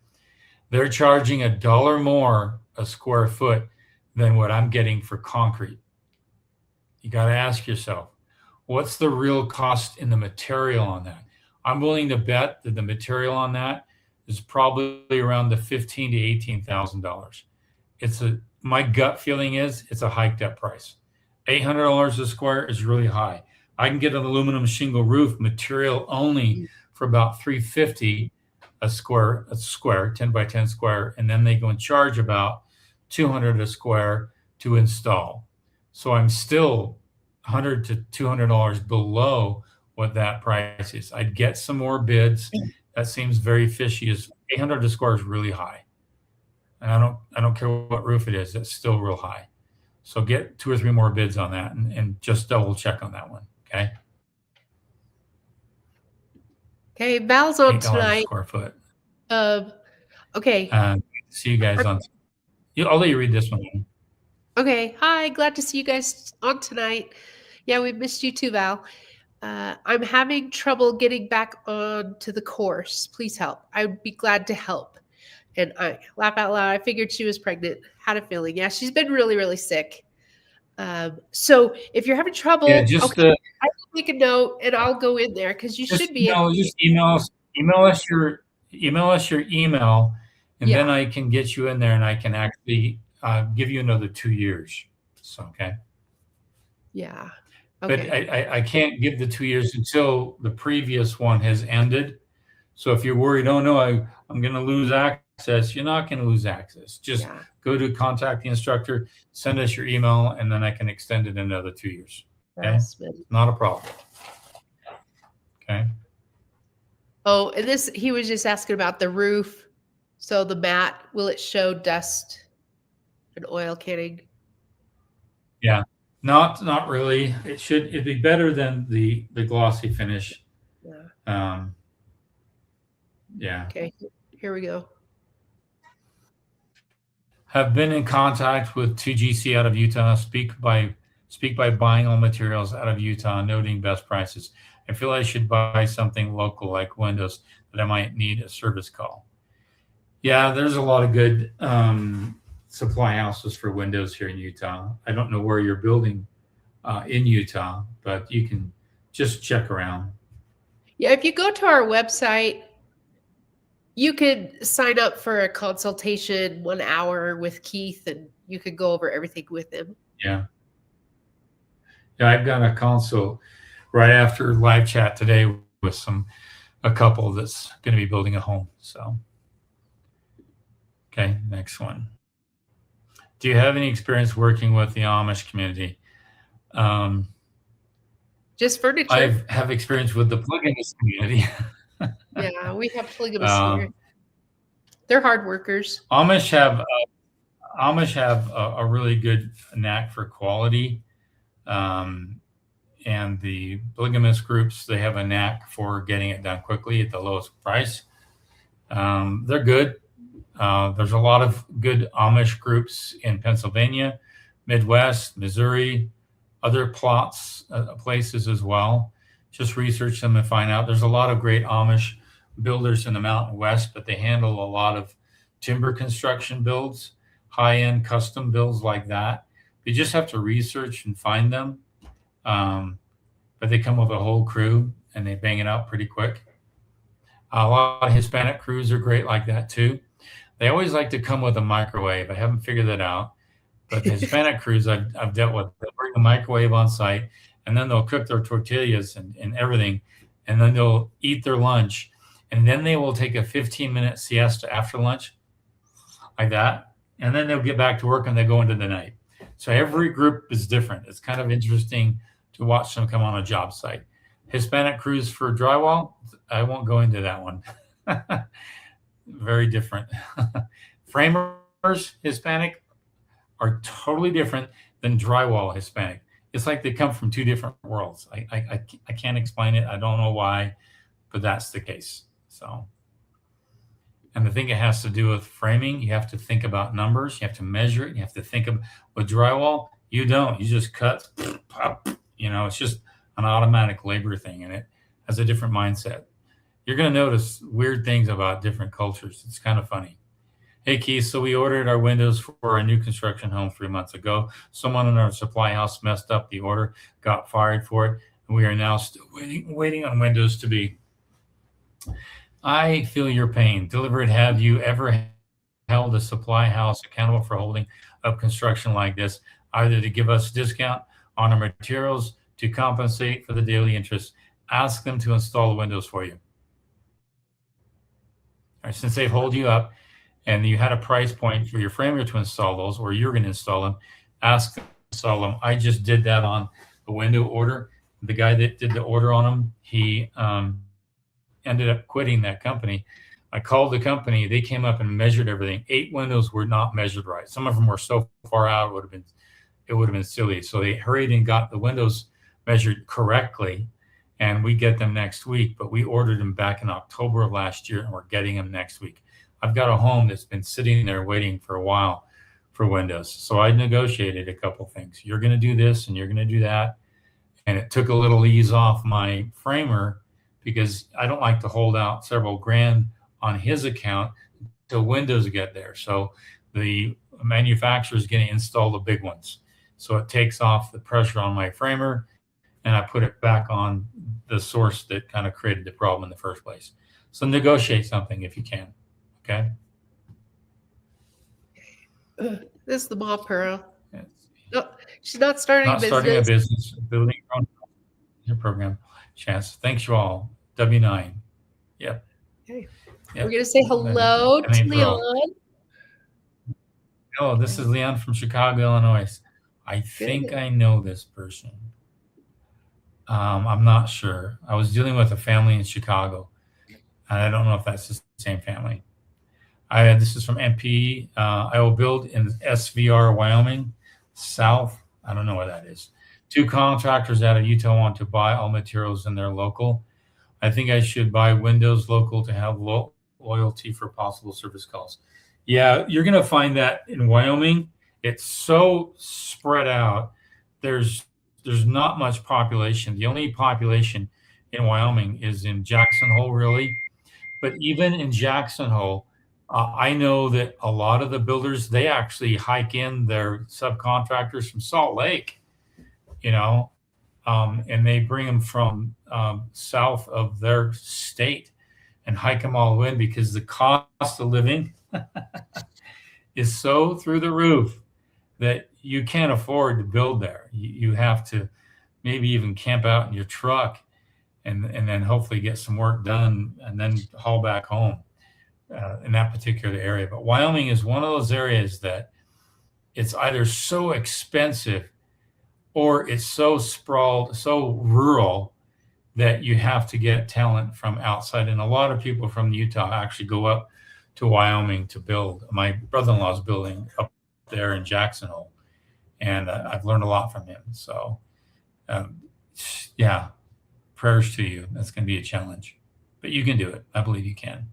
They're charging $1 more a square foot than what I'm getting for concrete. You got to ask yourself, what's the real cost in the material on that? I'm willing to bet that the material on that is probably around the $15,000 to $18,000. My gut feeling is it's a hiked up price. $800 a square is really high. I can get an aluminum shingle roof material only for about $350 a square, 10 by 10 square, and then they go and charge about $200 a square to install. So I'm still $100 to $200 below what that price is. I'd get some more bids. That seems very fishy. Is 800 to square is really high. And I don't care what roof it is, it's still real high. So get 2 or 3 more bids on that and just double check on that one. Okay. Okay, Val's on $8 a tonight. square foot. Okay. See you guys on. I'll let you read this one. Okay. Hi, glad to see you guys on tonight. Yeah, we missed you too, Val. I'm having trouble getting back onto the course. Please help. I would be glad to help. And I laugh out loud. I figured she was pregnant. Had a feeling. Yeah, she's been really, really sick. So if you're having trouble, Yeah, just okay, I will make a note and I'll go in there because you should be able. Just email us your email, and then Yeah. I can get you in there, and I can actually give you another 2 years. So okay. Yeah. But Okay. I can't give the 2 years until the previous one has ended. So if you're worried, oh no, I'm going to lose access, you're not going to lose access. Just Yeah. go to contact the instructor, send us your email, and then I can extend it another 2 years. Okay, not a problem. Okay. Oh, and he was just asking about the roof. So the mat, will it show dust and oil canning? Yeah, not really. It'd be better than the glossy finish. Yeah. Yeah. Okay, here we go. Have been in contact with 2GC out of Utah. Speak by buying all materials out of Utah, noting best prices. I feel I should buy something local like windows, but I might need a service call. Yeah, there's a lot of good supply houses for windows here in Utah. I don't know where you're building in Utah, but you can just check around. Yeah, if you go to our website, you could sign up for a consultation 1 hour with Keith, and you could go over everything with him. Yeah. Yeah, I've got a consult right after live chat today with a couple that's going to be building a home. So, okay, next one. Do you have any experience working with the Amish community? Just furniture. I have experience with the polygamous community. Yeah, we have polygamists here. They're hard workers. Amish have a really good knack for quality. And the polygamous groups, they have a knack for getting it done quickly at the lowest price. They're good. There's a lot of good Amish groups in Pennsylvania, Midwest, Missouri, other places as well. Just research them and find out. There's a lot of great Amish builders in the Mountain West, but they handle a lot of timber construction builds, high-end custom builds like that. You just have to research and find them. But they come with a whole crew and they bang it out pretty quick. A lot of Hispanic crews are great like that too. They always like to come with a microwave. I haven't figured that out, but the Hispanic crews I've dealt with, they'll bring a microwave on site, and then they'll cook their tortillas and everything, and then they'll eat their lunch, and then they will take a 15-minute siesta after lunch, like that, and then they'll get back to work and they go into the night. So every group is different. It's kind of interesting to watch them come on a job site. Hispanic crews for drywall, I won't go into that one. Very different. Framers, Hispanic, are totally different than drywall Hispanic. It's like they come from two different worlds. I can't explain it. I don't know why, but that's the case. So, and I think it has to do with framing. You have to think about numbers. You have to measure it. You have to think of, with drywall, you don't. You just cut, pop, it's just an automatic labor thing, and it has a different mindset. You're going to notice weird things about different cultures. It's kind of funny. Hey, Keith, so we ordered our windows for our new construction home 3 months ago. Someone in our supply house messed up the order, got fired for it, and we are now still waiting on windows to be. I feel your pain. Delivered. Have you ever held a supply house accountable for holding up construction like this, either to give us a discount on our materials to compensate for the daily interest? Ask them to install the windows for you. All right, since they hold you up and you had a price point for your framer to install those, or you're going to install them, ask them to sell them. I just did that on a window order. The guy that did the order on them, he ended up quitting that company. I called the company. They came up and measured everything. 8 windows were not measured right. Some of them were so far out it would have been silly. So they hurried and got the windows measured correctly, and we get them next week. But we ordered them back in October of last year, and we're getting them next week. I've got a home that's been sitting there waiting for a while for windows. So I negotiated a couple things. You're going to do this and you're going to do that. And it took a little ease off my framer because I don't like to hold out several grand on his account till windows get there. So the manufacturer is going to install the big ones. So it takes off the pressure on my framer, and I put it back on the source that kind of created the problem in the first place. So negotiate something if you can. Okay. This is the mom, Pearl. Yes. No, she's not starting Not a business. starting a business, building your own program. Chance. Thanks you all. W9. Yep. Okay. Yep. We're going to say hello to Leon. Hello, this is Leon from Chicago, Illinois. I think I know this person. I'm not sure. I was dealing with a family in Chicago, and I don't know if that's the same family. This is from MP. I will build in SVR, Wyoming, South. I don't know where that is. 2 contractors out of Utah want to buy all materials and they're local. I think I should buy windows local to have loyalty for possible service calls. Yeah, you're going to find that in Wyoming. It's so spread out. There's not much population. The only population in Wyoming is in Jackson Hole, really. But even in Jackson Hole, I know that a lot of the builders, they actually hike in their subcontractors from Salt Lake, and they bring them from south of their state and hike them all in because the cost of living is so through the roof that you can't afford to build there. You have to maybe even camp out in your truck and then hopefully get some work done and then haul back home in that particular area. But Wyoming is one of those areas that it's either so expensive or it's so sprawled, so rural that you have to get talent from outside. And a lot of people from Utah actually go up to Wyoming to build. My brother-in-law's building up there in Jackson Hole, and I've learned a lot from him. So, yeah, prayers to you. That's going to be a challenge, but you can do it. I believe you can.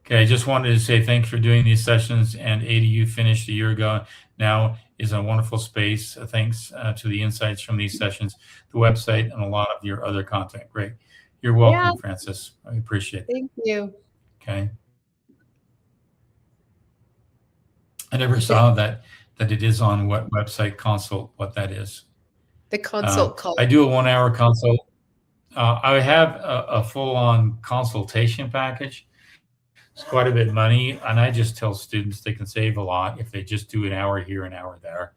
Okay, I just wanted to say thanks for doing these sessions. And ADU finished a year ago. Now is a wonderful space. Thanks to the insights from these sessions, the website, and a lot of your other content. Great. You're welcome, Francis. I appreciate it. Thank you. Okay. I never saw that it is on what website consult, what that is. The consult call. I do a 1-hour consult. I have a full-on consultation package. It's quite a bit of money, and I just tell students they can save a lot if they just do an hour here, an hour there.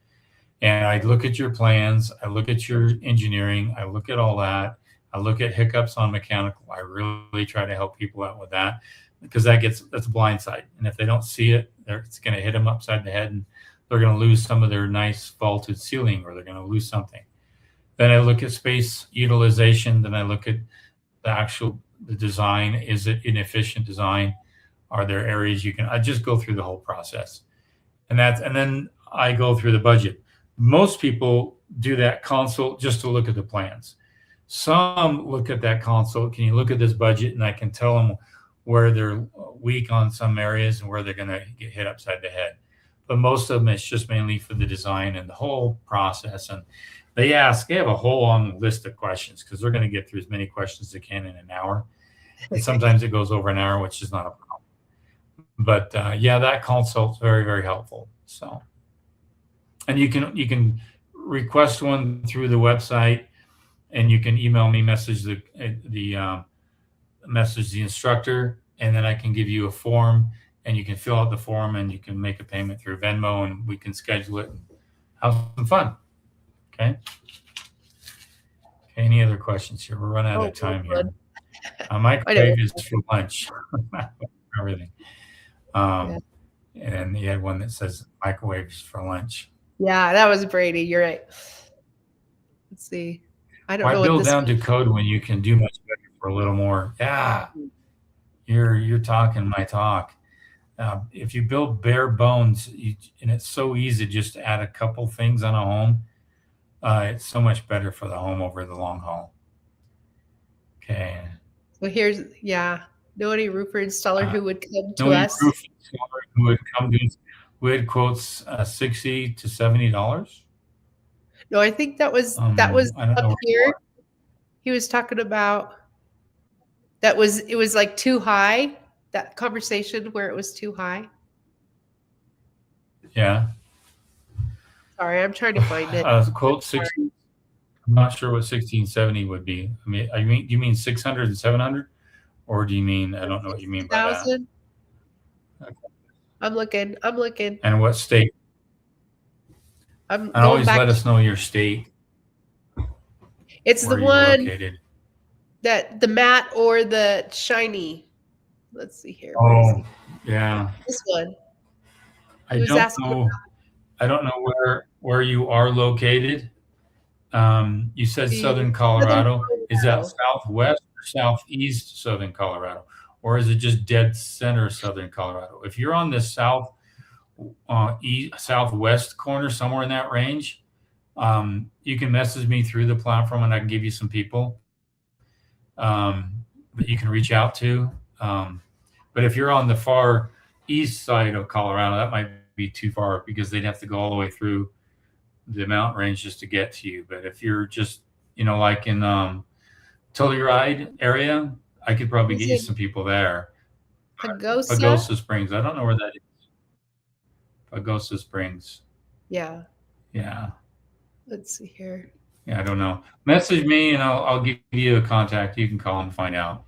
And I look at your plans, I look at your engineering, I look at all that, I look at hiccups on mechanical. I really try to help people out with that because that's a blind side. And if they don't see it, it's going to hit them upside the head, and they're going to lose some of their nice vaulted ceiling, or they're going to lose something. Then I look at space utilization. Then I look at the design. Is it inefficient design? Are there areas I just go through the whole process, and then I go through the budget. Most people do that consult just to look at the plans. Some look at that consult. Can you look at this budget? And I can tell them where they're weak on some areas and where they're going to get hit upside the head. But most of them, it's just mainly for the design and the whole process. And they have a whole long list of questions because they're going to get through as many questions as they can in an hour. And sometimes it goes over an hour, which is not a problem. But that consult's very, very helpful. So, and you can request one through the website, and you can email me, message the instructor, and then I can give you a form, and you can fill out the form, and you can make a payment through Venmo, and we can schedule it and have some fun. Okay. Any other questions here? We're running out of time here. Microwave is for lunch. Everything. And he had one that says microwaves for lunch. Yeah, that was Brady. You're right. Let's see. I don't Why know what build this down to one. code when you can do much better for a little more? Yeah, you're talking my talk. If you build bare bones, and it's so easy just to add a couple things on a home, it's so much better for the home over the long haul. Okay. So here's, yeah, know any roofer installer Uh, who would come to knowing us? roof installer who would come to us with quotes $60 to $70. No, I think that was I don't up know where you here. are. He was talking about it was like too high. That conversation where it was too high. Yeah. Sorry, I'm trying to find it. Quote 60. I'm not sure what 1670 would be. Do you mean 600 and 700, or do you mean, I don't know what you mean by that. 60,000. I'm looking. I'm looking. And what state? I'm And going always back. let us know your state It's the where you're one located. that the matte or the shiny. Let's see here. Where is Oh, he? yeah. This one. I He was don't asking. know. I don't know where you are located. You said The Southern Southern Colorado. Is that Colorado. Southwest or Southeast Southern Colorado? Or is it just dead center Southern Colorado? If you're on the southwest corner, somewhere in that range, you can message me through the platform and I can give you some people that you can reach out to. But if you're on the far east side of Colorado, that might be too far because they'd have to go all the way through the mountain range just to get to you. But if you're just, like in Telluride area, I could probably He's get you in some people there. Pagosa. Pagosa Springs, I don't know where that is. Pagosa Springs. Yeah. Yeah. Let's see here. Yeah, I don't know. Message me and I'll give you a contact. You can call and find out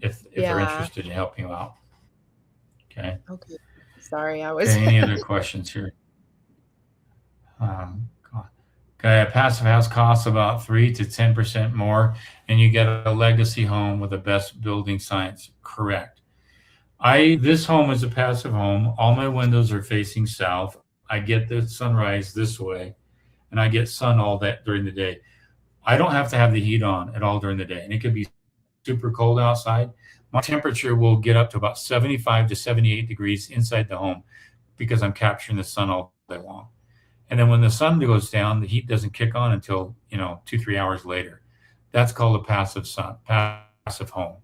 if they're Yeah. interested in helping you out. Okay. Okay. Sorry, I was. Okay. Any other questions here? Okay, a passive house costs about 3 to 10% more, and you get a legacy home with the best building science. Correct. This home is a passive home. All my windows are facing south. I get the sunrise this way, and I get sun all that during the day. I don't have to have the heat on at all during the day, and it could be super cold outside. My temperature will get up to about 75 to 78 degrees inside the home because I'm capturing the sun all day long. And then when the sun goes down, the heat doesn't kick on until 2-3 hours later. That's called a passive home.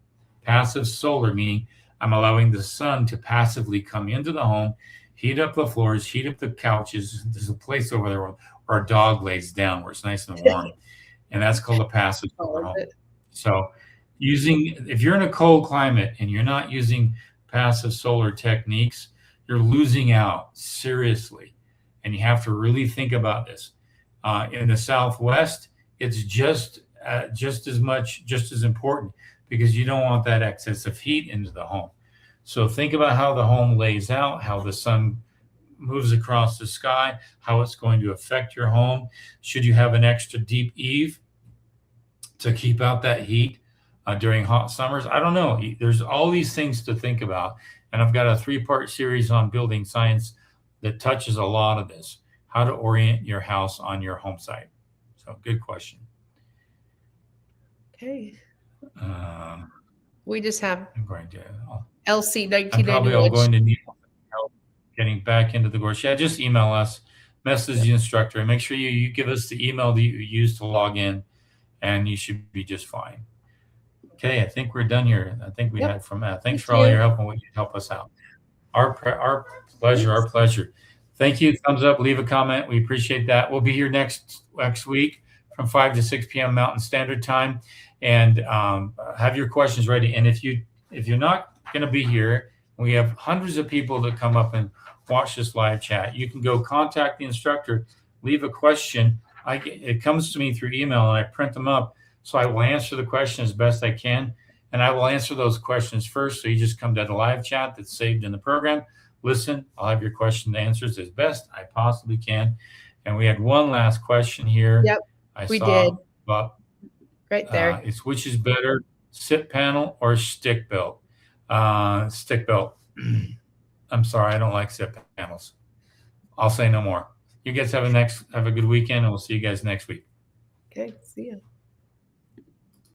Passive solar meaning I'm allowing the sun to passively come into the home, heat up the floors, heat up the couches. There's a place over there where our dog lays down where it's nice and warm, and that's called a passive solar home. So, if you're in a cold climate and you're not using passive solar techniques, you're losing out seriously. And you have to really think about this. In the Southwest, it's just as important because you don't want that excess of heat into the home. So think about how the home lays out, how the sun moves across the sky, how it's going to affect your home. Should you have an extra deep eave to keep out that heat during hot summers? I don't know. There's all these things to think about. And I've got a 3-part series on building science that touches a lot of this, how to orient your house on your home site. So good question. Okay. Um, We just have I'm going to, LC I'm probably 1991. going to need help getting back into the course. Yeah, just email us, message the instructor, and make sure you give us the email that you use to log in, and you should be just fine. Okay, I think we're done here. I think we had from Matt. Thanks for all your help and what you help us out. Our pleasure. Our pleasure. Thank you. Thumbs up. Leave a comment. We appreciate that. We'll be here next week from 5 to 6 p.m. Mountain Standard Time, and have your questions ready. And if you're not going to be here, we have hundreds of people that come up and watch this live chat. You can go contact the instructor, leave a question. It comes to me through email, and I print them up. So I will answer the question as best I can. And I will answer those questions first. So you just come to the live chat that's saved in the program. Listen, I'll have your question answers as best I possibly can. And we had one last question here. Yep, we did. But right there. It's which is better, SIP panel or stick built? Stick built. I'm sorry, I don't like SIP panels. I'll say no more. You guys have a good weekend, and we'll see you guys next week. Okay, see ya.